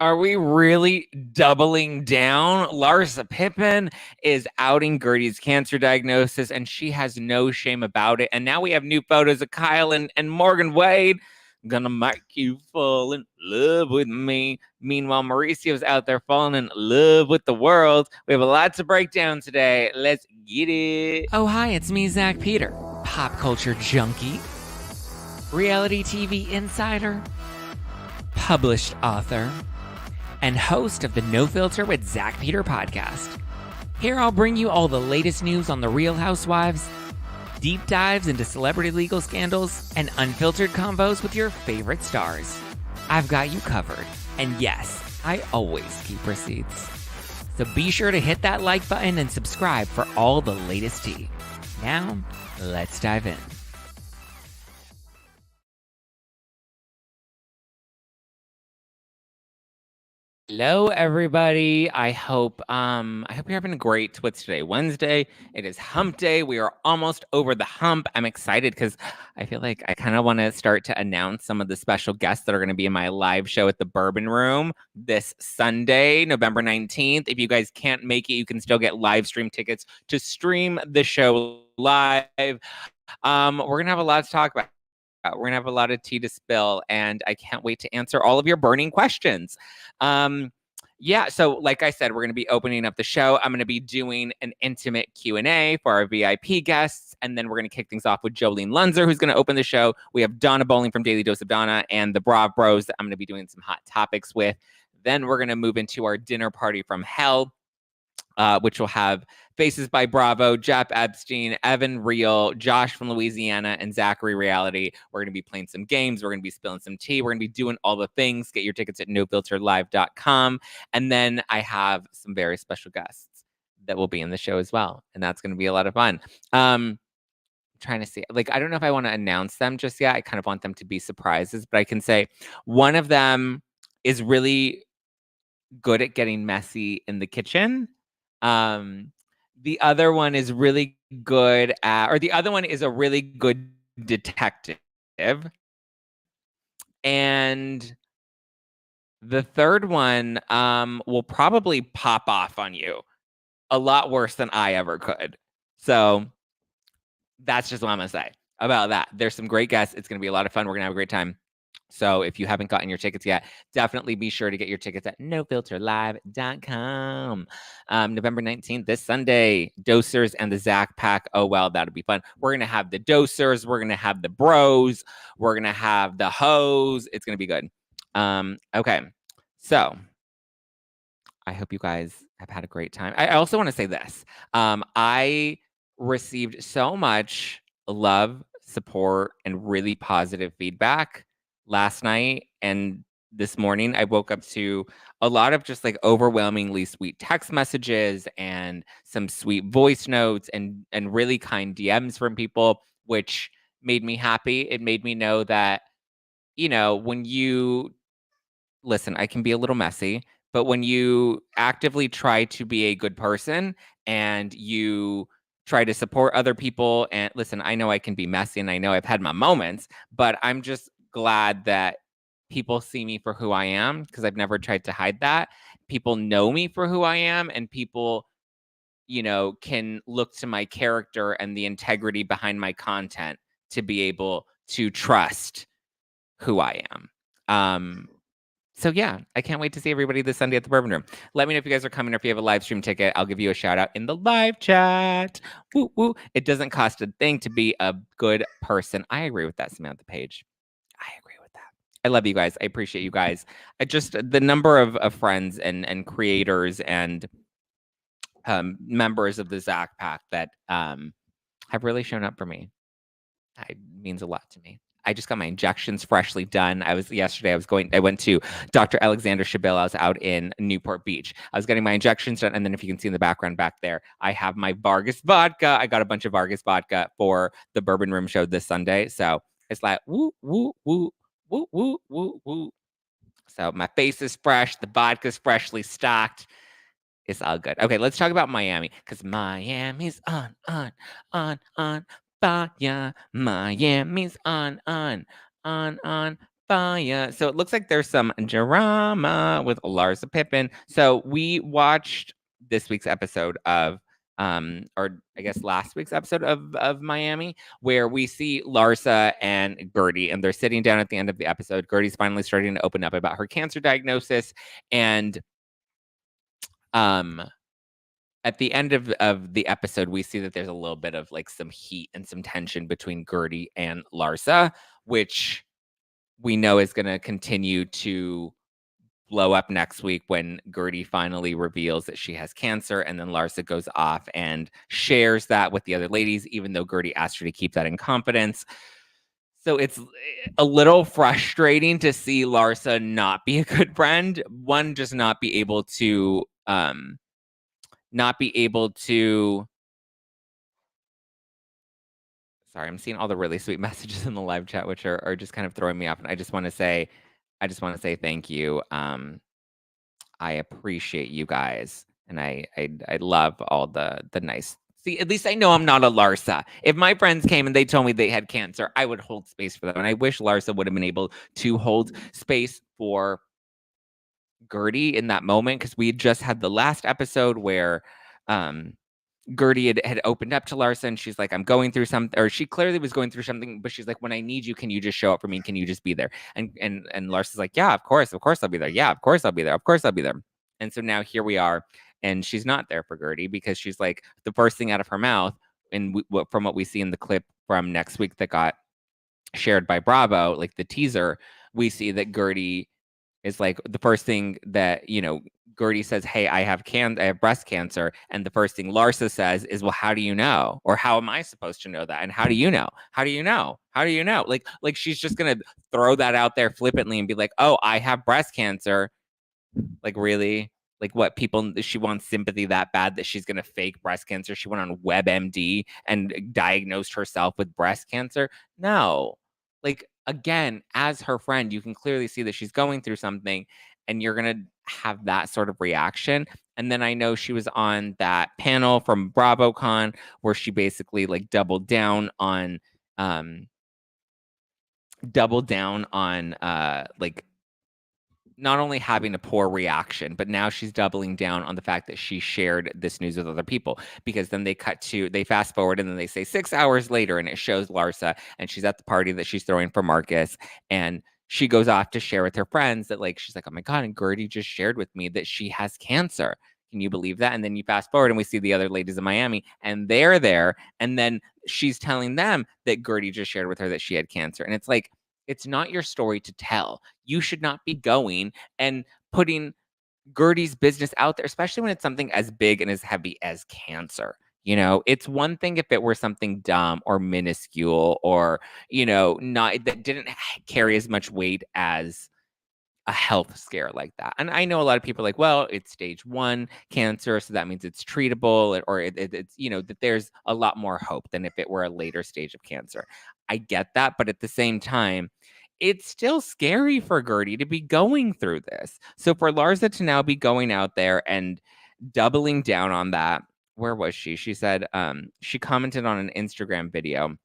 Are we really doubling down? Larsa Pippen is outing Guerdy's cancer diagnosis, and she has no shame about it. And now we have new photos of Kyle and Morgan Wade. Gonna make you fall in love with me. Meanwhile, Mauricio's out there falling in love with the world. We have a lot to break down today. Let's get it. Oh, hi, it's me, Zack Peter, pop culture junkie, reality TV insider, published author, and host of the No Filter with Zack Peter podcast. Here I'll bring you all the latest news on the Real Housewives, deep dives into celebrity legal scandals, and unfiltered convos with your favorite stars. I've got you covered, and yes, I always keep receipts. So be sure to hit that like button and subscribe for all the latest tea. Now, let's dive in. Hello, everybody. I hope you're having a great What's Today Wednesday. It is Hump Day. We are almost over the hump. I'm excited because I feel like I kind of want to start to announce some of the special guests that are going to be in my live show at the Bourbon Room this Sunday, November 19th. If you guys can't make it, you can still get live stream tickets to stream the show live. We're gonna have a lot to talk about. We're going to have a lot of tea to spill, and I can't wait to answer all of your burning questions. Yeah, so like I said, we're going to be opening up the show. I'm going to be doing an intimate Q&A for our VIP guests, and then we're going to kick things off with Jolene Lunzer, who's going to open the show. We have Donna Bowling from Daily Dose of Donna and the Brav Bros that I'm going to be doing some hot topics with. Then we're going to move into our dinner party from hell, which will have Faces by Bravo, Jeff Epstein, Evan Real, Josh from Louisiana, and Zachary Reality. We're going to be playing some games. We're going to be spilling some tea. We're going to be doing all the things. Get your tickets at nofilterlive.com. And then I have some very special guests that will be in the show as well. And that's going to be a lot of fun. Trying to see, like, I don't know if I want to announce them just yet. I kind of want them to be surprises, but I can say one of them is really good at getting messy in the kitchen. The other one is really good at, or the other one is a really good detective. And the third one will probably pop off on you a lot worse than I ever could. So that's just what I'm going to say about that. There's some great guests. It's going to be a lot of fun. We're going to have a great time. So if you haven't gotten your tickets yet, definitely be sure to get your tickets at nofilterlive.com. November 19th, this Sunday, Dosers and the Zack Pack. Oh, well, that'll be fun. We're going to have the Dosers. We're going to have the Bros. We're going to have the Hoes. It's going to be good. Okay. So I hope you guys have had a great time. I also want to say this. I received so much love, support, and really positive feedback last night and this morning. I woke up to a lot of just like overwhelmingly sweet text messages and some sweet voice notes and really kind DMs from people, which made me happy. It made me know that, you know, when you listen, I can be a little messy, but when you actively try to be a good person and you try to support other people, and listen, I know I can be messy and I know I've had my moments, but I'm just glad that people see me for who I am because I've never tried to hide that. People know me for who I am, and people, you know, can look to my character and the integrity behind my content to be able to trust who I am. So yeah, I can't wait to see everybody this Sunday at the Bourbon Room. Let me know if you guys are coming or if you have a live stream ticket. I'll give you a shout out in the live chat. Woo, woo. It doesn't cost a thing to be a good person. I agree with that, Samantha Page. I agree with that. I love you guys. I appreciate you guys. I just, the number of friends and creators and members of the Zack Pack that have really shown up for me. It means a lot to me. I just got my injections freshly done. I went to Dr. Alexander Shabil. I was out in Newport Beach. I was getting my injections done. And then if you can see in the background back there, I have my Vargas vodka. I got a bunch of Vargas vodka for the Bourbon Room show this Sunday. So it's like, woo, woo, woo, woo, woo, woo, woo. So my face is fresh. The vodka's freshly stocked. It's all good. Okay, let's talk about Miami because Miami's on fire. Miami's on fire. So it looks like there's some drama with Larsa Pippen. So we watched this week's episode of or I guess last week's episode of Miami, where we see Larsa and Guerdy, and they're sitting down at the end of the episode. Guerdy's finally starting to open up about her cancer diagnosis, and at the end of the episode, we see that there's a little bit of like some heat and some tension between Guerdy and Larsa, which we know is going to continue to blow up next week when Guerdy finally reveals that she has cancer, and then Larsa goes off and shares that with the other ladies, even though Guerdy asked her to keep that in confidence. So it's a little frustrating to see Larsa not be a good friend. One, just not be able to sorry, I'm seeing all the really sweet messages in the live chat, which are just kind of throwing me off. And I just want to say thank you. I appreciate you guys. And I love all the nice. See, at least I know I'm not a Larsa. If my friends came and they told me they had cancer, I would hold space for them. And I wish Larsa would have been able to hold space for Guerdy in that moment, because we just had the last episode where Guerdy had opened up to Larsa, and she's like, I'm going through something, or she clearly was going through something, but she's like, when I need you, can you just show up for me? Can you just be there? And Larsa's like, yeah, of course I'll be there. Yeah, of course I'll be there. Of course I'll be there. And so now here we are, and she's not there for Guerdy, because she's like, the first thing out of her mouth, and from what we see in the clip from next week that got shared by Bravo, like the teaser, we see that Guerdy is like, the first thing that, Guerdy says, hey, I have breast cancer. And the first thing Larsa says is, well, how do you know? Or how am I supposed to know that? And how do you know? How do you know? How do you know? Like she's just going to throw that out there flippantly and be like, oh, I have breast cancer. Like, really? Like, what, she wants sympathy that bad that she's going to fake breast cancer? She went on WebMD and diagnosed herself with breast cancer? No. Like, again, as her friend, you can clearly see that she's going through something, and you're going to have that sort of reaction. And then I know she was on that panel from BravoCon where she basically like doubled down on like not only having a poor reaction, but now she's doubling down on the fact that she shared this news with other people, because then they fast forward, and then they say 6 hours later, and it shows Larsa, and she's at the party that she's throwing for Marcus, and she goes off to share with her friends that, like, she's like, oh my God, and Guerdy just shared with me that she has cancer. Can you believe that? And then you fast forward and we see the other ladies in Miami, and they're there, and then she's telling them that Guerdy just shared with her that she had cancer. And it's like, it's not your story to tell. You should not be going and putting Guerdy's business out there, especially when it's something as big and as heavy as cancer. It's one thing if it were something dumb or minuscule, or, not that didn't carry as much weight as a health scare like that. And I know a lot of people are like, well, it's stage 1 cancer, so that means it's treatable, or it's, that there's a lot more hope than if it were a later stage of cancer. I get that, but at the same time, it's still scary for Guerdy to be going through this. So for Larsa to now be going out there and doubling down on that, where was she? She said, she commented on an Instagram video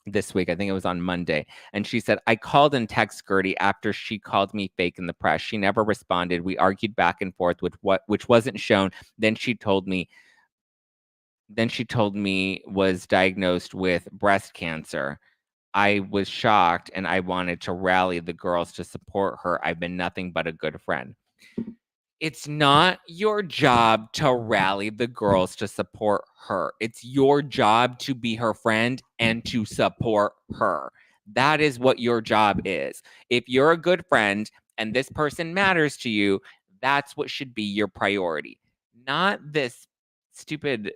this week. I think it was on Monday. And she said, I called and texted Guerdy after she called me fake in the press. She never responded. We argued back and forth with which wasn't shown. Then she told me was diagnosed with breast cancer. I was shocked, and I wanted to rally the girls to support her. I've been nothing but a good friend. It's not your job to rally the girls to support her. It's your job to be her friend and to support her. That is what your job is. If you're a good friend and this person matters to you, that's what should be your priority. Not this stupid,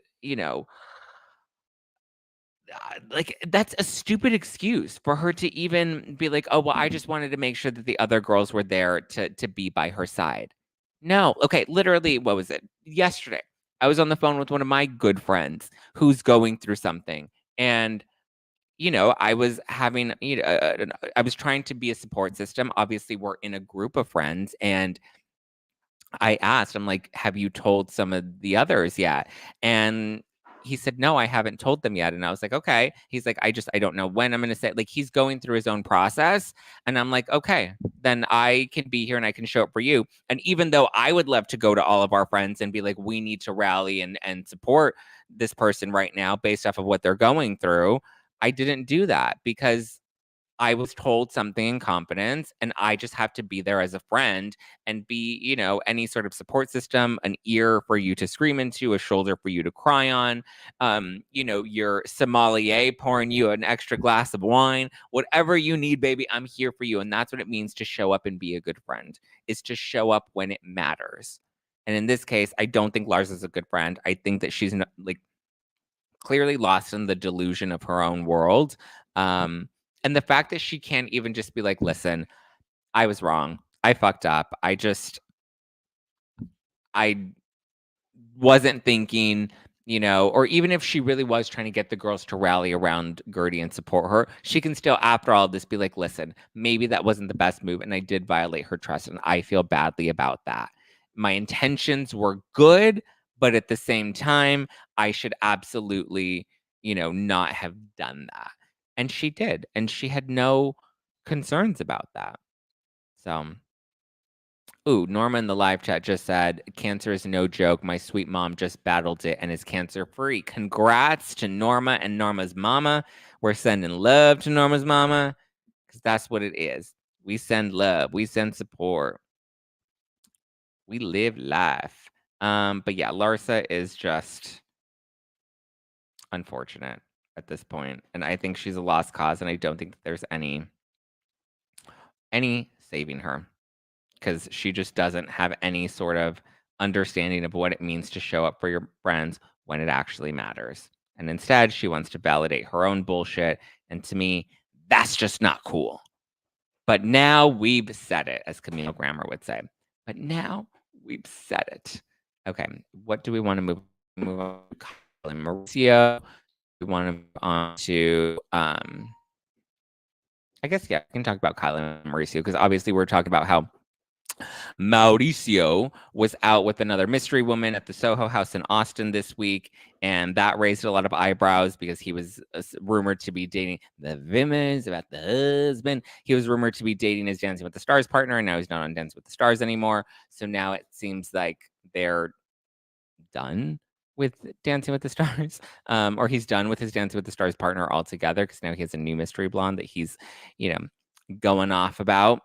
like, that's a stupid excuse for her to even be like, oh, well, I just wanted to make sure that the other girls were there to be by her side. No. Okay, literally, what was it? Yesterday, I was on the phone with one of my good friends who's going through something. And, I was having, I was trying to be a support system. Obviously, we're in a group of friends. And I asked, I'm like, have you told some of the others yet? And he said, no, I haven't told them yet. And I was like, okay. He's like, I don't know when I'm going to say it. Like, he's going through his own process. And I'm like, okay, then I can be here and I can show up for you. And even though I would love to go to all of our friends and be like, we need to rally and support this person right now based off of what they're going through, I didn't do that because I was told something in confidence, and I just have to be there as a friend and be, any sort of support system, an ear for you to scream into, a shoulder for you to cry on, your sommelier pouring you an extra glass of wine, whatever you need, baby, I'm here for you. And that's what it means to show up and be a good friend, is to show up when it matters. And in this case, I don't think Lars is a good friend. I think that she's clearly lost in the delusion of her own world. And the fact that she can't even just be like, listen, I was wrong. I fucked up. I wasn't thinking, or even if she really was trying to get the girls to rally around Guerdy and support her, she can still, after all this, be like, listen, maybe that wasn't the best move. And I did violate her trust. And I feel badly about that. My intentions were good, but at the same time, I should absolutely, not have done that. And she did. And she had no concerns about that. So, Norma in the live chat just said, cancer is no joke. My sweet mom just battled it and is cancer free. Congrats to Norma and Norma's mama. We're sending love to Norma's mama because that's what it is. We send love. We send support. We live life. But yeah, Larsa is just unfortunate at this point, and I think she's a lost cause, and I don't think that there's any saving her, because she just doesn't have any sort of understanding of what it means to show up for your friends when it actually matters. And instead, she wants to validate her own bullshit, and to me, that's just not cool. But now we've said it, as Camille Grammer would say. But now we've said it. Okay, what do we want to move on to? Kyle and Mauricio. We want to move on to, I guess, yeah, we can talk about Kyle and Mauricio, because obviously we're talking about how Mauricio was out with another mystery woman at the Soho House in Austin this week, and that raised a lot of eyebrows because he was rumored to be dating the women's about the husband. He was rumored to be dating his Dancing with the Stars partner, and now he's not on Dancing with the Stars anymore. So now it seems like they're done with Dancing with the Stars, or he's done with his Dancing with the Stars partner altogether, because now he has a new mystery blonde that he's, going off about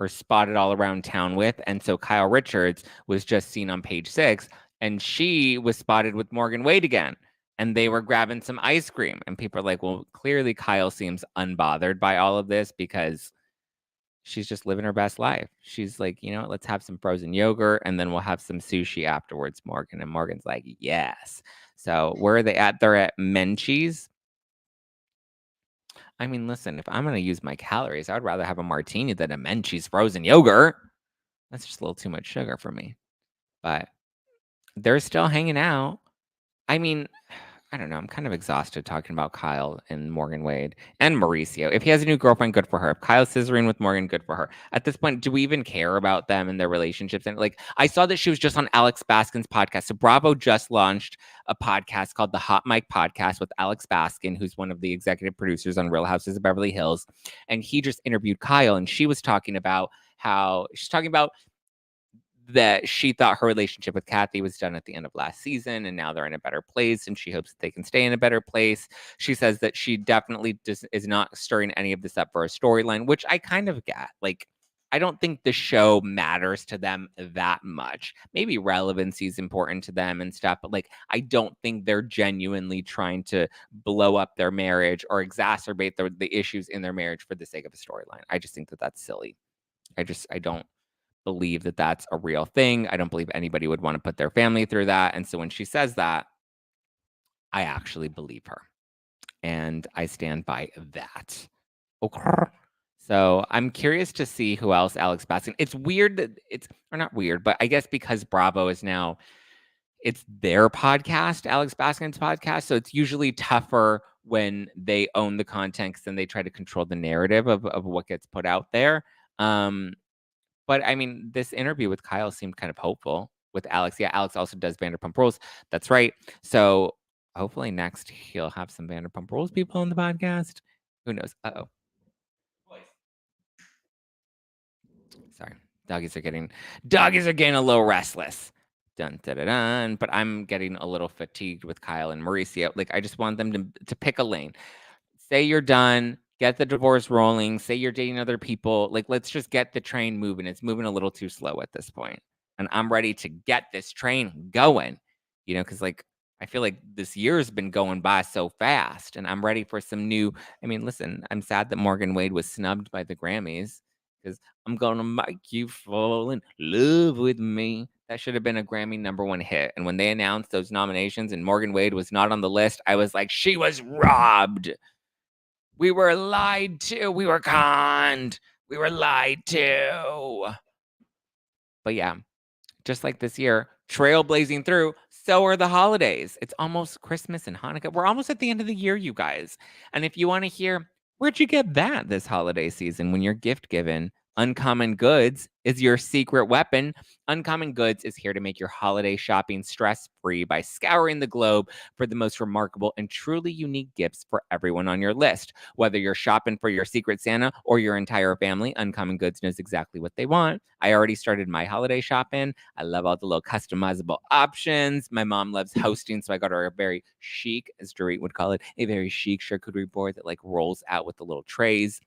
or spotted all around town with. And so Kyle Richards was just seen on Page 6, and she was spotted with Morgan Wade again. And they were grabbing some ice cream. And people are like, well, clearly Kyle seems unbothered by all of this because she's just living her best life. She's like, let's have some frozen yogurt and then we'll have some sushi afterwards, Morgan. And Morgan's like, yes. So where are they at? They're at Menchie's. I mean, listen, if I'm going to use my calories, I'd rather have a martini than a Menchie's frozen yogurt. That's just a little too much sugar for me. But they're still hanging out. I mean, I don't know. I'm kind of exhausted talking about Kyle and Morgan Wade and Mauricio. If he has a new girlfriend, good for her. If Kyle's scissoring with Morgan, good for her. At this point, do we even care about them and their relationships? And I saw that she was just on Alex Baskin's podcast. So Bravo just launched a podcast called the Hot Mic Podcast with Alex Baskin, who's one of the executive producers on Real Houses of Beverly Hills. And he just interviewed Kyle, and she was talking about that she thought her relationship with Kathy was done at the end of last season, and now they're in a better place, and she hopes that they can stay in a better place. She says that she definitely is not stirring any of this up for a storyline, which I kind of get. I don't think the show matters to them that much. Maybe relevancy is important to them and stuff, but I don't think they're genuinely trying to blow up their marriage or exacerbate the issues in their marriage for the sake of a storyline. I just think that that's silly. I don't believe that that's a real thing. I don't believe anybody would want to put their family through that. And so when she says that, I actually believe her. And I stand by that. Okay. So I'm curious to see who else Alex Baskin. It's weird that or not weird, but I guess because Bravo is now, it's their podcast, Alex Baskin's podcast. So it's usually tougher when they own the content, because then they try to control the narrative of what gets put out there. But I mean, this interview with Kyle seemed kind of hopeful with Alex. Yeah, Alex also does Vanderpump Rules. That's right. So hopefully next he'll have some Vanderpump Rules people on the podcast. Who knows? Uh-oh. Sorry. Doggies are getting a little restless. Dun, dun, dun, dun. But I'm getting a little fatigued with Kyle and Mauricio. Like, I just want them to pick a lane. Say you're done. Get the divorce rolling. Say you're dating other people. Like, let's just get the train moving. It's moving a little too slow at this point. And I'm ready to get this train going. You know, because like I feel like this year's been going by so fast, and I'm ready for some new. I mean, listen, I'm sad that Morgan Wade was snubbed by the Grammys because I'm gonna make you fall in love with me. That should have been a Grammy #1 hit. And when they announced those nominations and Morgan Wade was not on the list, I was like, she was robbed. We were lied to. We were conned. We were lied to. But yeah, just like this year, trailblazing through, so are the holidays. It's almost Christmas and Hanukkah. We're almost at the end of the year, you guys. And if you want to hear, where'd you get that this holiday season when you're gift given? Uncommon Goods is your secret weapon. Uncommon Goods is here to make your holiday shopping stress-free by scouring the globe for the most remarkable and truly unique gifts for everyone on your list. Whether you're shopping for your secret Santa or your entire family, Uncommon Goods knows exactly what they want. I already started my holiday shopping. I love all the little customizable options. My mom loves hosting, so I got her a very chic, as Dorit would call it, a very chic charcuterie board that like rolls out with the little trays.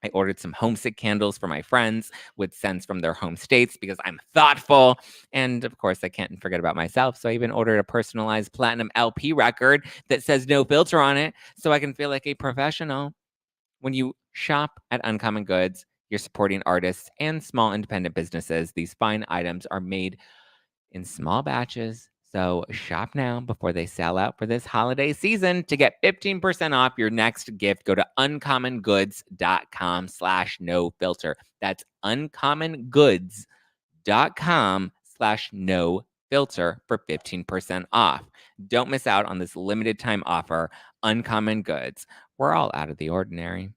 I ordered some homesick candles for my friends with scents from their home states because I'm thoughtful. And of course, I can't forget about myself. So I even ordered a personalized platinum LP record that says no filter on it so I can feel like a professional. When you shop at Uncommon Goods, you're supporting artists and small independent businesses. These fine items are made in small batches. So shop now before they sell out for this holiday season. To get 15% off your next gift, go to uncommongoods.com/no-filter. That's uncommongoods.com/no-filter for 15% off. Don't miss out on this limited time offer. Uncommon Goods. We're all out of the ordinary.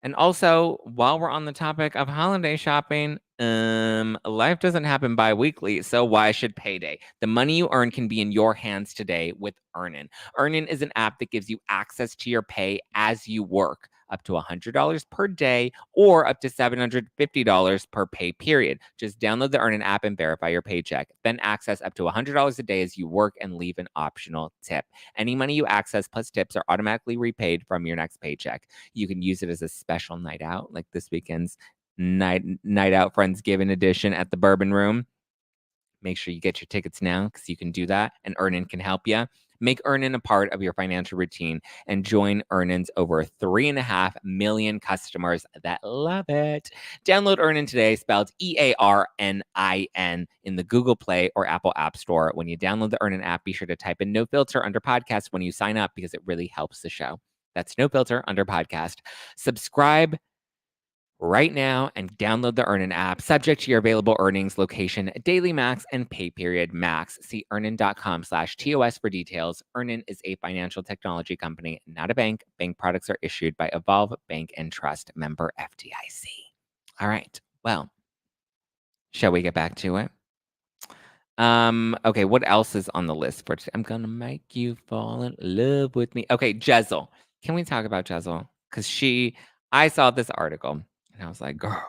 And also, while we're on the topic of holiday shopping, life doesn't happen bi-weekly, so why should payday? The money you earn can be in your hands today with Earnin. Earnin is an app that gives you access to your pay as you work, up to $100 per day or up to $750 per pay period. Just download the Earnin app and verify your paycheck. Then access up to $100 a day as you work and leave an optional tip. Any money you access plus tips are automatically repaid from your next paycheck. You can use it as a special night out, like this weekend's night out Friendsgiving edition at the Bourbon Room. Make sure you get your tickets now because you can do that, and Earnin can help you. Make Earnin a part of your financial routine and join Earnin's over 3.5 million customers that love it. Download Earnin today, spelled EARNIN, in the Google Play or Apple App Store. When you download the Earnin app, be sure to type in no filter under podcast when you sign up because it really helps the show. That's no filter under podcast. Subscribe right now and download the Earnin app, subject to your available earnings, location, daily max, and pay period max. See earnin.com/TOS for details. Earnin is a financial technology company, not a bank. Bank products are issued by Evolve Bank and Trust, member FDIC. All right. Well, shall we get back to it? Okay, what else is on the list for today? I'm gonna make you fall in love with me. Okay, Jessel. Can we talk about Jessel? Because I saw this article and I was like, girl,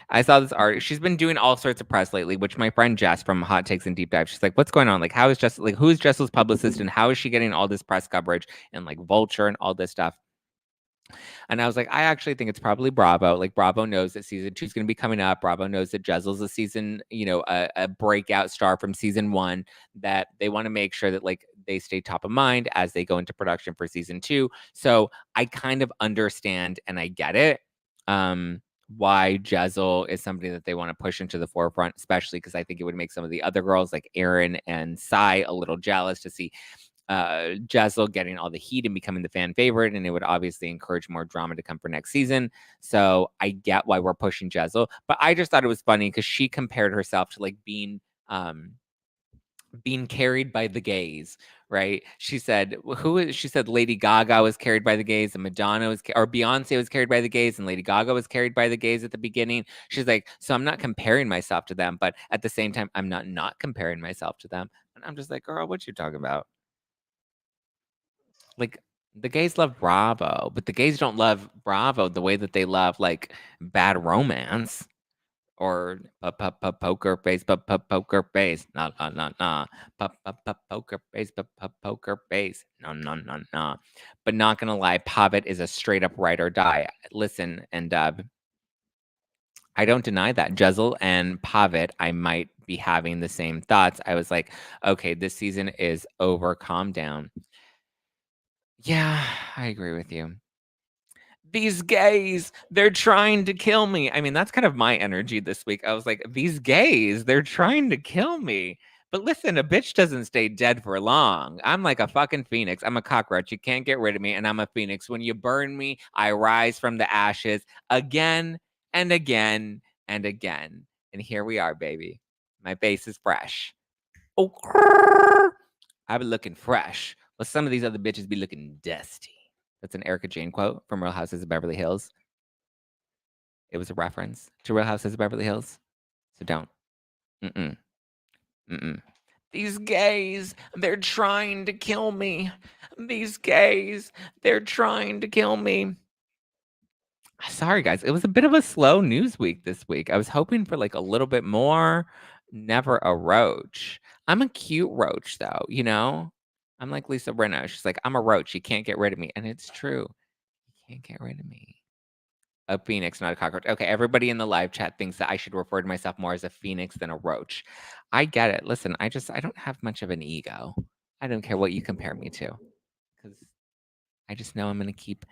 I saw this article. She's been doing all sorts of press lately, which my friend Jess from Hot Takes and Deep Dive, she's like, what's going on? Like, how is Jessel, like, who's Jessel's publicist and how is she getting all this press coverage and like Vulture and all this stuff? And I was like, I actually think it's probably Bravo. Like Bravo knows that season 2 is going to be coming up. Bravo knows that Jessel's a season, a breakout star from season 1, that they want to make sure that like they stay top of mind as they go into production for season 2. So I kind of understand and I get it. Why Jessel is somebody that they want to push into the forefront, especially because I think it would make some of the other girls like Erin and Sai a little jealous to see Jessel getting all the heat and becoming the fan favorite, and it would obviously encourage more drama to come for next season. So I get why we're pushing Jessel, but I just thought it was funny because she compared herself to like being being carried by the gays, right? She said, she said Lady Gaga was carried by the gays and Madonna was, or Beyonce was carried by the gays and Lady Gaga was carried by the gays at the beginning. She's like, so I'm not comparing myself to them, but at the same time, I'm not comparing myself to them. And I'm just like, girl, what you talking about? Like, the gays love Bravo, but the gays don't love Bravo the way that they love like Bad Romance or poker face, poker face, nah, poker face, poker face, no. But not gonna lie, Pavitt is a straight up ride or die. Listen, and I don't deny that. Jessel and Pavitt, I might be having the same thoughts. I was like, okay, this season is over. Calm down. Yeah, I agree with you. These gays, they're trying to kill me. I mean, that's kind of my energy this week. I was like, these gays, they're trying to kill me. But listen, a bitch doesn't stay dead for long. I'm like a fucking phoenix. I'm a cockroach. You can't get rid of me. And I'm a phoenix. When you burn me, I rise from the ashes again and again and again. And here we are, baby. My face is fresh. Oh, I've been looking fresh. Well, some of these other bitches be looking dusty. That's an Erica Jane quote from Real Houses of Beverly Hills. It was a reference to Real Houses of Beverly Hills. So don't. Mm-mm. Mm-mm. These gays, they're trying to kill me. These gays, they're trying to kill me. Sorry, guys. It was a bit of a slow news week this week. I was hoping for like a little bit more. Never a roach. I'm a cute roach, though, you know? I'm like Lisa Rinna. She's like, I'm a roach. You can't get rid of me. And it's true. You can't get rid of me. A phoenix, not a cockroach. Okay, everybody in the live chat thinks that I should refer to myself more as a phoenix than a roach. I get it. Listen, I don't have much of an ego. I don't care what you compare me to. Because I just know I'm gonna keep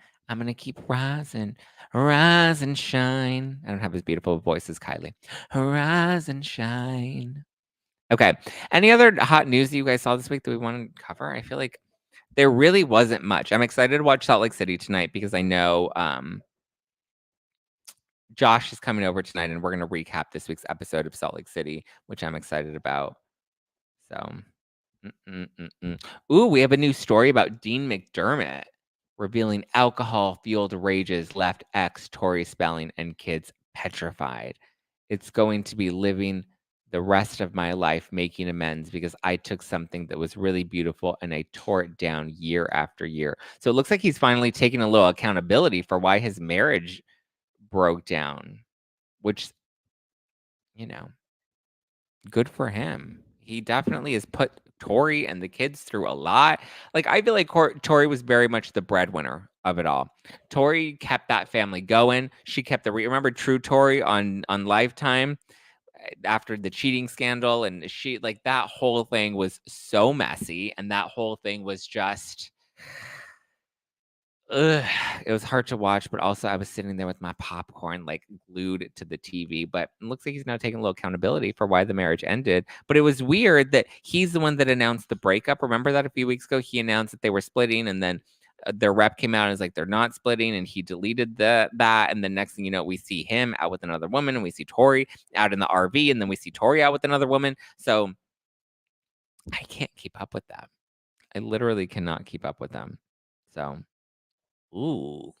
rising, rise and shine. I don't have as beautiful a voice as Kylie. Rise and shine. Okay. Any other hot news that you guys saw this week that we want to cover? I feel like there really wasn't much. I'm excited to watch Salt Lake City tonight because I know Josh is coming over tonight and we're going to recap this week's episode of Salt Lake City, which I'm excited about. So, ooh, we have a new story about Dean McDermott revealing alcohol-fueled rages left ex Tori Spelling and kids petrified. It's going to be living the rest of my life making amends because I took something that was really beautiful and I tore it down year after year. So it looks like he's finally taking a little accountability for why his marriage broke down, which, you know, good for him. He definitely has put Tori and the kids through a lot. Like, I feel like Tori was very much the breadwinner of it all. Tori kept that family going. She kept remember True Tori on Lifetime after the cheating scandal, and she like that whole thing was so messy, and that whole thing was just ugh, it was hard to watch, but also I was sitting there with my popcorn, like glued to the TV. But it looks like he's now taking a little accountability for why the marriage ended. But it was weird that he's the one that announced the breakup. Remember that a few weeks ago, he announced that they were splitting, and then their rep came out and was like, they're not splitting, and he deleted that. And the next thing you know, we see him out with another woman, and we see Tori out in the RV, and then we see Tori out with another woman. So I can't keep up with them. I literally cannot keep up with them. So. Ooh.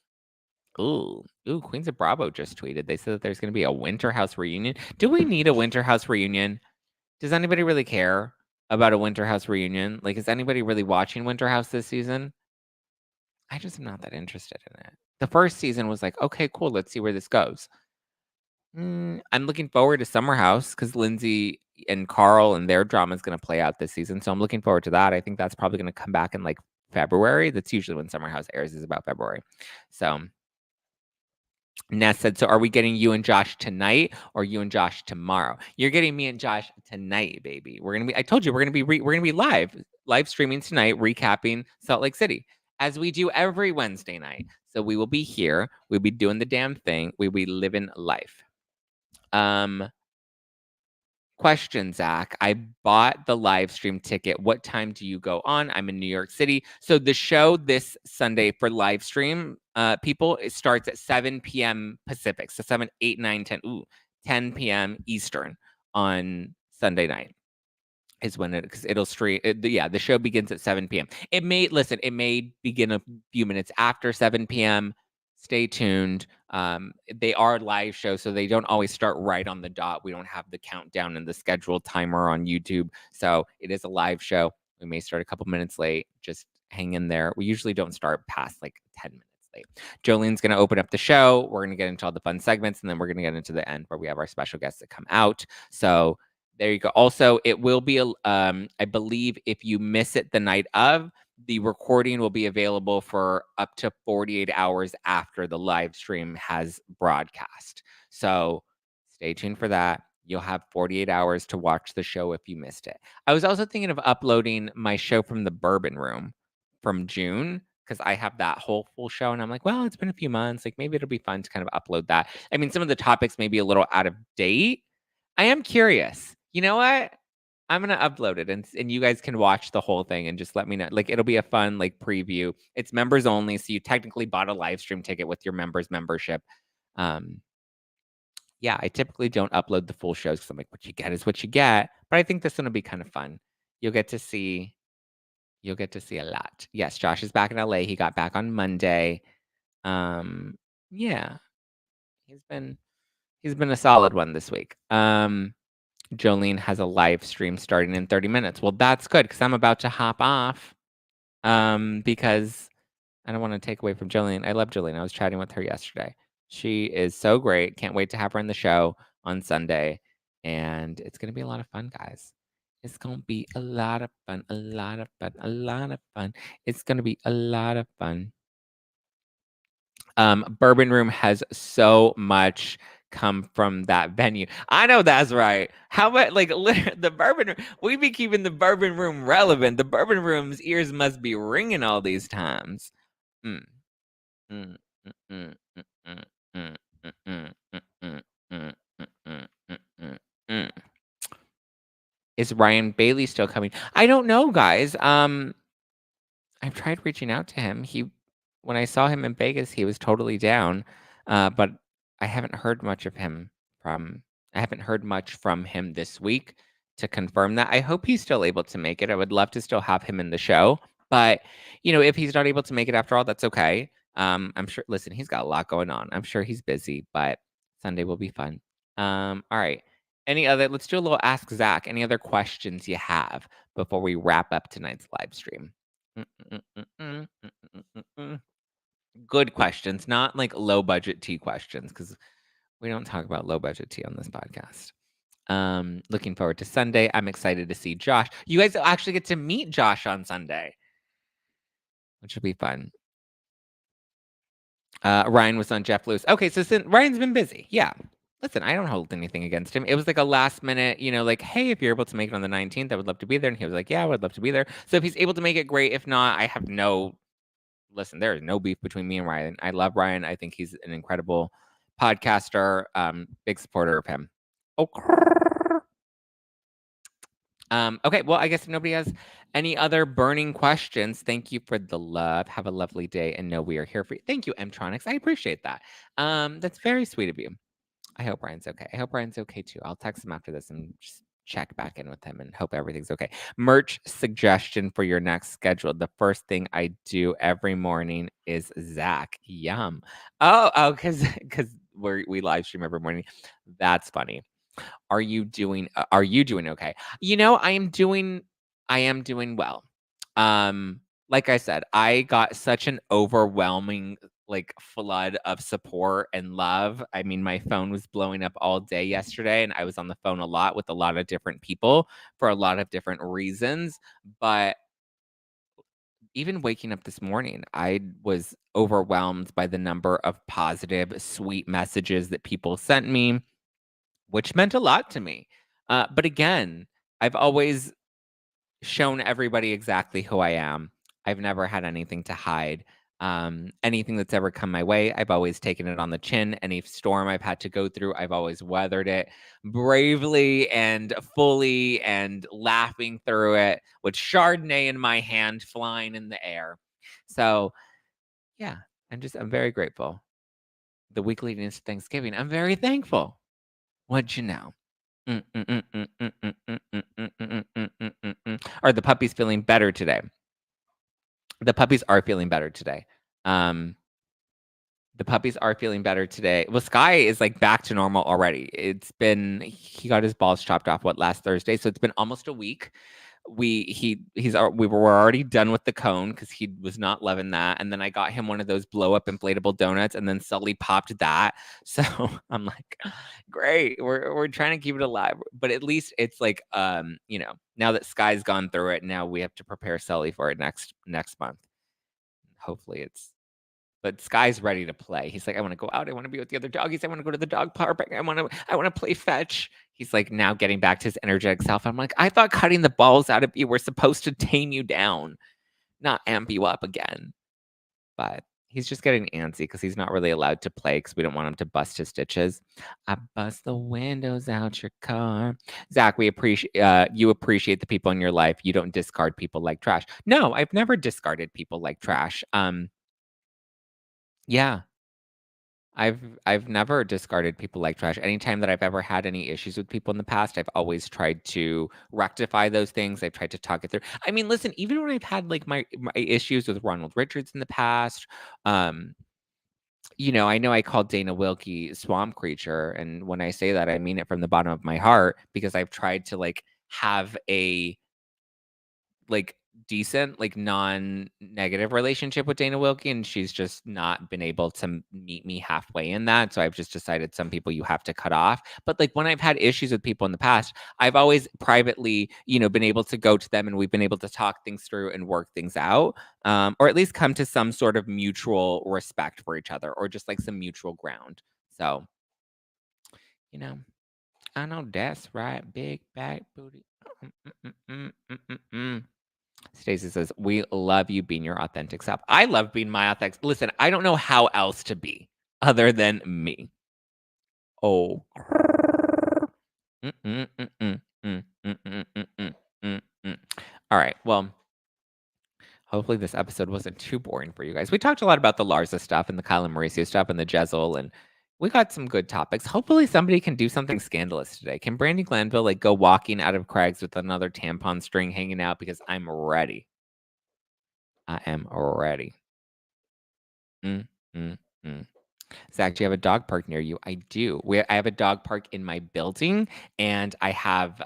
Ooh, Queens of Bravo just tweeted. They said that there's going to be a Winter House reunion. Do we need a Winter House reunion? Does anybody really care about a Winter House reunion? Like, is anybody really watching Winter House this season? I just am not that interested in it. The first season was like, okay, cool. Let's see where this goes. I'm looking forward to Summer House because Lindsay and Carl and their drama is going to play out this season. So I'm looking forward to that. I think that's probably going to come back in like February. That's usually when Summer House airs, is about February. So Ness said, so are we getting you and Josh tonight or you and Josh tomorrow? You're getting me and Josh tonight, baby. I told you, we're going to be live streaming tonight, recapping Salt Lake City as we do every Wednesday night. So we will be here. We'll be doing the damn thing. We'll be living life. Question, Zach. I bought the live stream ticket. What time do you go on? I'm in New York City. So the show this Sunday for live stream, people, it starts at 7 p.m. Pacific. So 7, 8, 9, 10, 10 p.m. Eastern on Sunday night. is when because it'll stream. The show begins at 7 p.m. It may begin a few minutes after 7 p.m. Stay tuned. They are live shows, so they don't always start right on the dot. We don't have the countdown and the scheduled timer on YouTube, so it is a live show. We may start a couple minutes late. Just hang in there. We usually don't start past like 10 minutes late. Jolene's going to open up the show. We're going to get into all the fun segments, and then we're going to get into the end where we have our special guests that come out. So there you go. Also, it will be, I believe, if you miss it the night of, the recording will be available for up to 48 hours after the live stream has broadcast. So stay tuned for that. You'll have 48 hours to watch the show if you missed it. I was also thinking of uploading my show from the Bourbon Room from June because I have that whole full show. And I'm like, well, it's been a few months. Like maybe it'll be fun to kind of upload that. I mean, some of the topics may be a little out of date. I am curious. You know what? I'm gonna upload it and you guys can watch the whole thing and just let me know. Like it'll be a fun like preview. It's members only, so you technically bought a live stream ticket with your members membership. Yeah, I typically don't upload the full shows because I'm like, what you get is what you get. But I think this one will be kind of fun. You'll get to see a lot. Yes, Josh is back in LA. He got back on Monday. Yeah, he's been a solid one this week. Jolene has a live stream starting in 30 minutes. Well, that's good because I'm about to hop off because I don't want to take away from Jolene. I love Jolene. I was chatting with her yesterday. She is so great. Can't wait to have her on the show on Sunday. And it's going to be a lot of fun, guys. It's going to be a lot of fun, a lot of fun, a lot of fun. It's going to be a lot of fun. Bourbon Room has so much come from that venue. I know that's right. How about like the Bourbon Room? We be keeping the Bourbon Room relevant. The Bourbon Room's ears must be ringing all these times. Mm. Mm, mm, mm, mm, mm, mm, mm, mm, mm, mm, mm, mm, mm, mm. Is Ryan Bailey still coming? I don't know, guys. I've tried reaching out to him. When I saw him in Vegas, he was totally down. But I haven't heard much from him this week to confirm that. I hope he's still able to make it. I would love to still have him in the show. But, if he's not able to make it after all, that's okay. I'm sure, listen, he's got a lot going on. I'm sure he's busy, but Sunday will be fun. All right. Let's do a little Ask Zach. Any other questions you have before we wrap up tonight's live stream? Good questions, not like low budget tea questions, because we don't talk about low budget tea on this podcast. Looking forward to Sunday. I'm excited to see Josh. You guys will actually get to meet Josh on Sunday, which will be fun. Ryan was on Jeff Lewis. Okay, so since Ryan's been busy, yeah. Listen, I don't hold anything against him. It was like a last minute, like, hey, if you're able to make it on the 19th, I would love to be there. And he was like, yeah, I would love to be there. So if he's able to make it, great. If not, I have listen, there is no beef between me and Ryan. I love Ryan. I think he's an incredible podcaster. Big supporter of him. Okay, well, I guess if nobody has any other burning questions, thank you for the love. Have a lovely day and know we are here for you. Thank you, Mtronics. I appreciate that. That's very sweet of you. I hope Ryan's okay. I hope Ryan's okay too. I'll text him after this and just check back in with him and hope everything's okay. Merch suggestion for your next schedule. The first thing I do every morning is Zach. Yum. Because we live stream every morning. That's funny. Are you doing okay? I am doing well. Like I said, I got such an overwhelming flood of support and love. I mean, my phone was blowing up all day yesterday and I was on the phone a lot with a lot of different people for a lot of different reasons, but even waking up this morning, I was overwhelmed by the number of positive, sweet messages that people sent me, which meant a lot to me. But again, I've always shown everybody exactly who I am. I've never had anything to hide. Anything that's ever come my way, I've always taken it on the chin. Any storm I've had to go through, I've always weathered it bravely and fully and laughing through it with Chardonnay in my hand flying in the air. So, yeah, I'm very grateful. The week leading into Thanksgiving, I'm very thankful. What'd you know? Are the puppies feeling better today? The puppies are feeling better today. The puppies are feeling better today. Well, Sky is like back to normal already. He got his balls chopped off last Thursday, so it's been almost a week. We were already done with the cone because he was not loving that, and then I got him one of those blow up inflatable donuts, and then Sully popped that. So I'm like, great, we're trying to keep it alive, but at least it's like now that Sky's gone through it, now we have to prepare Sully for it next month. Hopefully but Sky's ready to play. He's like, I want to go out. I want to be with the other doggies. I want to go to the dog park. I want to play fetch. He's like now getting back to his energetic self. I'm like, I thought cutting the balls out of you were supposed to tame you down, not amp you up again. But he's just getting antsy because he's not really allowed to play because we don't want him to bust his stitches. I bust the windows out your car. Zach, we appreciate you appreciate the people in your life. You don't discard people like trash. No, I've never discarded people like trash. Yeah. I've never discarded people like trash. Anytime that I've ever had any issues with people in the past, I've always tried to rectify those things. I've tried to talk it through. I mean, listen, even when I've had like my issues with Ronald Richards in the past, um, I know I called Dana Wilkie swamp creature, and when I say that, I mean it from the bottom of my heart because I've tried to like have a like decent, like non-negative relationship with Dana Wilkie, and she's just not been able to meet me halfway in that. So I've just decided some people you have to cut off. But like when I've had issues with people in the past, I've always privately, been able to go to them and we've been able to talk things through and work things out, or at least come to some sort of mutual respect for each other or just like some mutual ground. So, I know that's right. Big back booty. Stacey says, we love you being your authentic self. I love being my authentic. Listen, I don't know how else to be other than me. Oh. All right. Well, hopefully this episode wasn't too boring for you guys. We talked a lot about the Larsa stuff and the Kyle and Mauricio stuff and the Jessel, and we got some good topics. Hopefully somebody can do something scandalous today. Can Brandy Glanville like go walking out of Craig's with another tampon string hanging out? Because I'm ready. I am ready. Zach, do you have a dog park near you? I do. I have a dog park in my building, and I have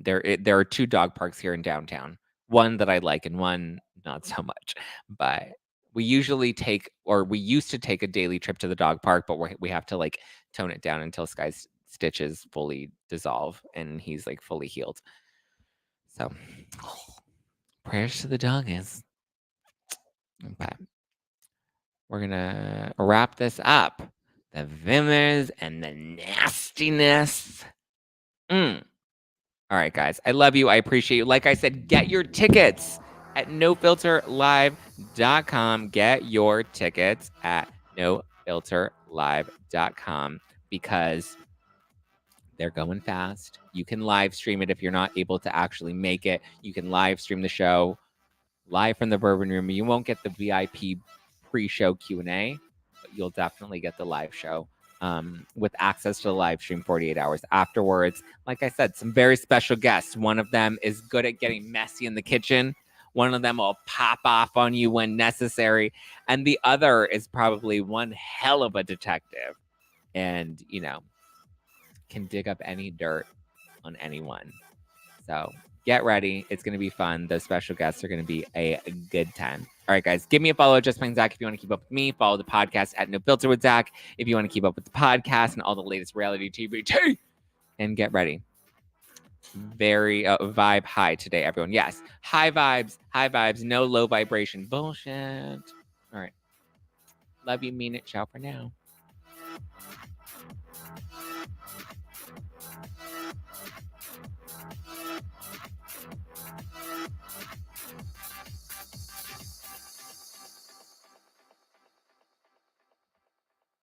there are 2 dog parks here in downtown. One that I like, and one not so much. But we used to take a daily trip to the dog park, but we have to like tone it down until Sky's stitches fully dissolve and he's like fully healed. So prayers to the doggies. But we're gonna wrap this up. The vimmers and the nastiness. All right, guys. I love you. I appreciate you. Like I said, get your tickets at nofilterlive.com. Get your tickets at nofilterlive.com because they're going fast. You can live stream it if you're not able to actually make it. You can live stream the show live from the Bourbon Room. You won't get the VIP pre-show Q&A, but you'll definitely get the live show with access to the live stream 48 hours afterwards. Like I said, some very special guests. One of them is good at getting messy in the kitchen. One of them will pop off on you when necessary. And the other is probably one hell of a detective and, can dig up any dirt on anyone. So get ready. It's going to be fun. Those special guests are going to be a good time. All right, guys, give me a follow, Just Plain Zach, if you want to keep up with me. Follow the podcast at No Filter with Zach if you want to keep up with the podcast and all the latest reality TV. And get ready. Very vibe high today, everyone. Yes, high vibes, no low vibration bullshit. All right. Love you, mean it. Ciao for now.